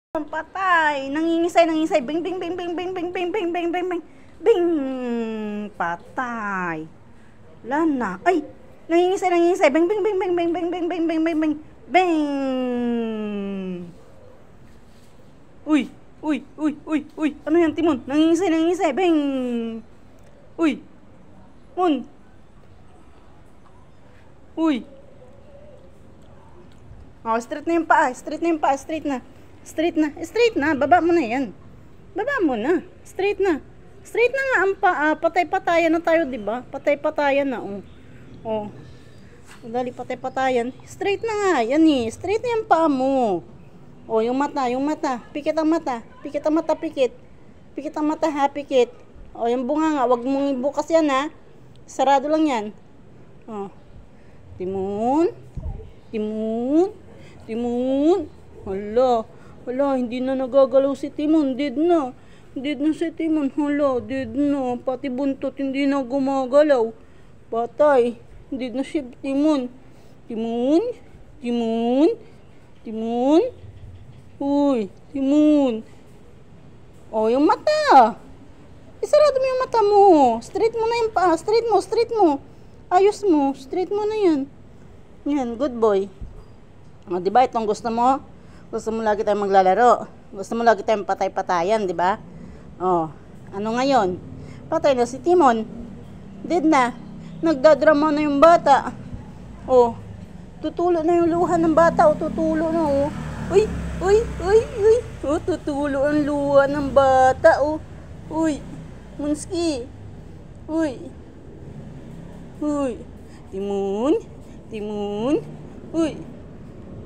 Patay. Nangingisay. Bing, bing, bing, bing, bing, bing, bing, bing, bing, bing, bing. Bing. Patay. Wala na. Ay. Nangingisay. Bing, bing, bing, bing, bing, bing, bing, bing, bing, bing, bing. Bing. Uy. Ano yan, Timon? Nangingisay. Bing. Uy. Mon. Uy. Oh, straight na yung paa. Straight na. Baba mo na yan. Straight na nga ang paa. Patay-patayan na tayo, diba? Patay-patayan na, oh. Oh. Dali, patay-patayan. Straight na nga. Yan eh. Straight na yung paa mo. Oh, yung mata. Pikit ang mata. Pikit ang mata, ha? Pikit. Oh, yung bunga nga. Huwag mong ibukas yan, ha? Sarado lang yan. Oh. Timon. Hala, hindi na nagagalaw si Timon. Dead na si Timon. Hala, dead na. Pati buntot hindi na gumagalaw. Patay. Dead na si Timon. Timon. Uy, Timon. Oh, yung mata. Isarado mo yung mata mo. Straight mo na yung paa. Straight mo. Ayos mo. Straight mo na yan. Yan, good boy. O, diba itong gusto mo? Gusto mo lagi tayong maglalaro. Gusto mo lagi tayong patay-patayan, diba? O, ano ngayon? Patay na si Timon. Dead na. Nagdadrama na yung bata. O, tutulo na yung luha ng bata. O, tutulo na, o. Uy. O, tutulo ang luha ng bata, o. Uy, Munski. Uy. Timon. Uy.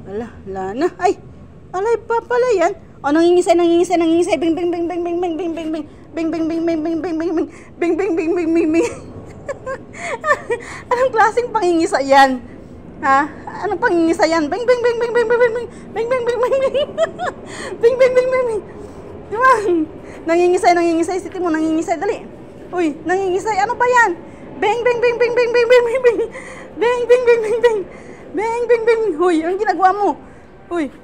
Ala na. Ay. Alay pa pala yan. O, nangingisay. Bing. Anong klaseng pangingisay yan? Ha? Anong pangingisay yan? Bing. Diba? Nangingisay si Timon. Dali. Uy, nangingisay. Ano ba yan? Bing. Huy, anong ginagawa mo? Huy.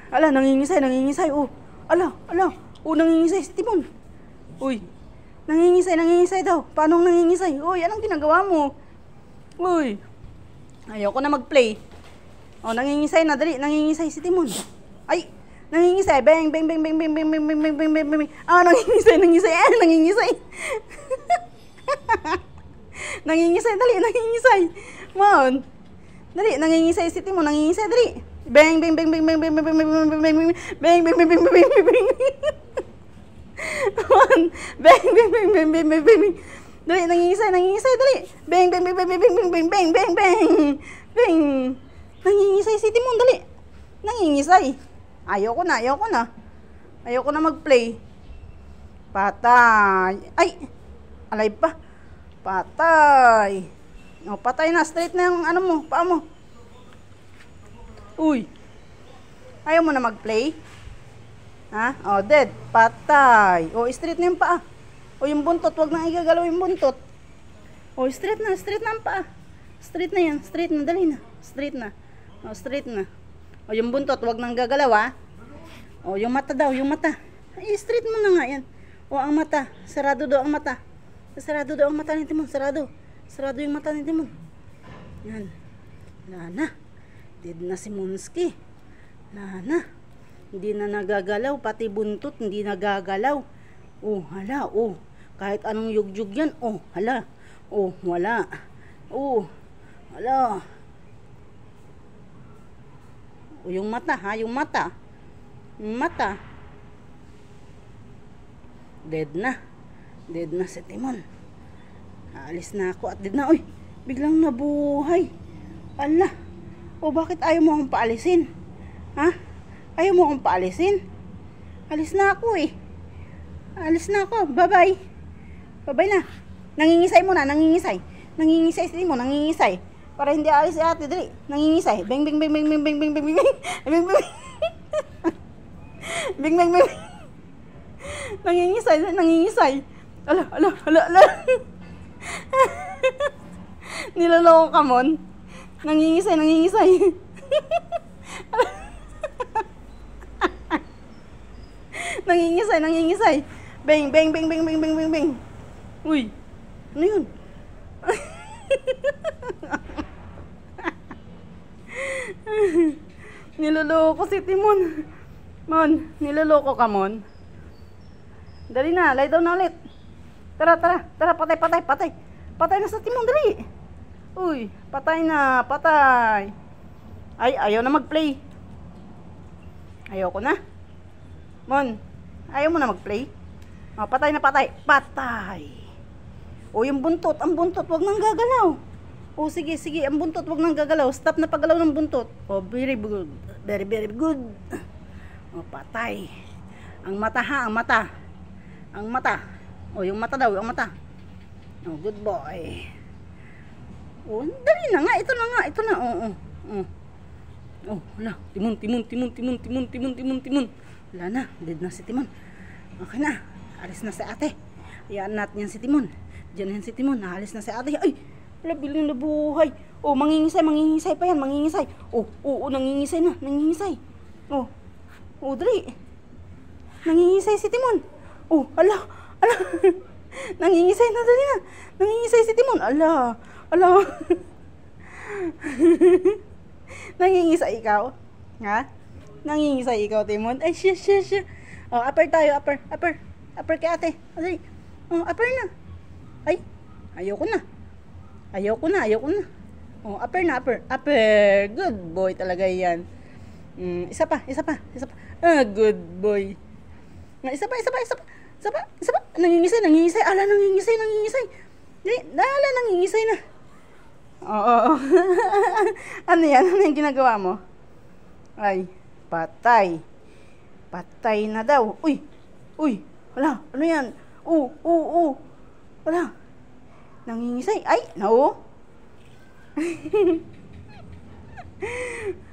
Ala, nangingisay. Oh. Ala. Oh, nangingisay si Timon. Uy. Nangingisay daw. Paano nangingisay? Uy, anong ginagawa mo? Uy. Ayoko na mag-play. Oh, nangingisay na, dali. Nangingisay si Timon. Ay, nangingisay. Bang. Ah, nangingisay. Nangingisay, dali. Mon. Dali, nangingisay si Timon. Dali. Bang. Mon. Bang. Dali, nangingisay, dali. Bang. Nangingisay si Timon, dali. Ayoko na mag-play. Patay. Ay. Alay pa. Patay. O, patay na. Straight na yung ano mo, paa mo. Uy. Ayaw mo na mag-play? Ha? O, dead. Patay. O, straight na yung paa. O, yung buntot. Huwag na igagalaw yung buntot. O, straight na ang paa. Straight na yan. Dali na. Straight na. O, yung buntot. Huwag nang gagalaw, ha? O, yung mata daw. Ay, straight mo na nga yan. O, ang mata. Sarado daw ang mata ni Timon. Sarado yung mata ni Timon. Yan. Wala na. Dead na si Munski. Wala na. Hindi na nagagalaw. Pati buntot hindi nagagalaw. Oh, hala. Oh, kahit anong yugyug yan. Oh, hala. Oh, wala. Oh, hala. Oh, yung mata, ha? Yung mata. Dead na si Timon. Alis na ako at dead na. Uy, biglang nabuhay. Ala. O, bakit ayaw mo akong paalisin? Ha? Ayaw mo akong paalisin? Alis na ako eh. Bye-bye. Bye-bye na. Nangingisay si Timon. Para hindi alis si ate. Dali. Nangingisay. Bing. Nangingisay. Ala. Niloloko ka, Mon. Nangingisay. Nangingisay, nangingisay. Bang, bang, bang, bang, bang, bang, bang, bang. Uy, ano yun? Niloloko si Timon. Mon, niloloko ka, Mon. Dali na, lay down na ulit. Tara, tara, tara, patay, patay, patay. Patay na sa Timon, dali. Uy, patay na, patay. Ay, ayaw na mag-play. Ayaw ko na. Mon, ayaw mo na mag-play? Oh, patay na, patay. Patay. O, yung buntot, ang buntot, wag nang gagalaw. O, sige, sige, ang buntot, wag nang gagalaw. Stop na paggalaw ng buntot. O, very good. Very, very good. O, patay. Ang mata ha, ang mata. Ang mata. O, yung mata daw, yung mata. O, good boy. O, dali na nga, ito na nga, ito na. O, o, o. Oh, wala. Timon, Timon, Timon, Timon, Timon, Timon, Timon, Timon. Wala na, dead na si Timon. Okay na, alis na si ate. Hayaan natin yan si Timon. Diyan yan si Timon, naalis na si ate. Ay, wala, bilang na buhay. Oh, mangingisay, mangingisay pa yan, mangingisay. Oh, oo, nangingisay na, nangingisay. Oh, oh, dali. Nangingisay si Timon. Oh, ala, ala. Nangingisay na, dali na. Nangingisay si Timon. Ala, ala. Nangingisay ikaw? Ha? Nangingisay ikaw, Timon? Ay, siya, siya, siya. Oh, upper tayo, upper, upper. Upper kay ate. Dali. Oh, upper na. Ay, ayoko na. Ayoko na, ayoko na. Oh, upper na, upper. Upper. Good boy talaga yan. Isa pa, isa pa, isa pa. Ah, good boy. Isa pa, isa pa, isa pa. Isa pa, isa pa. Nangingisay, nangingisay. Ala, nangingisay, nangingisay. Ala, nangingisay na. Oo. Ano yan? Ano yung ginagawa mo? Ay, patay. Patay na daw. Uy, uy. Wala, ano yan? Wala. Nangingisay. Ay, no.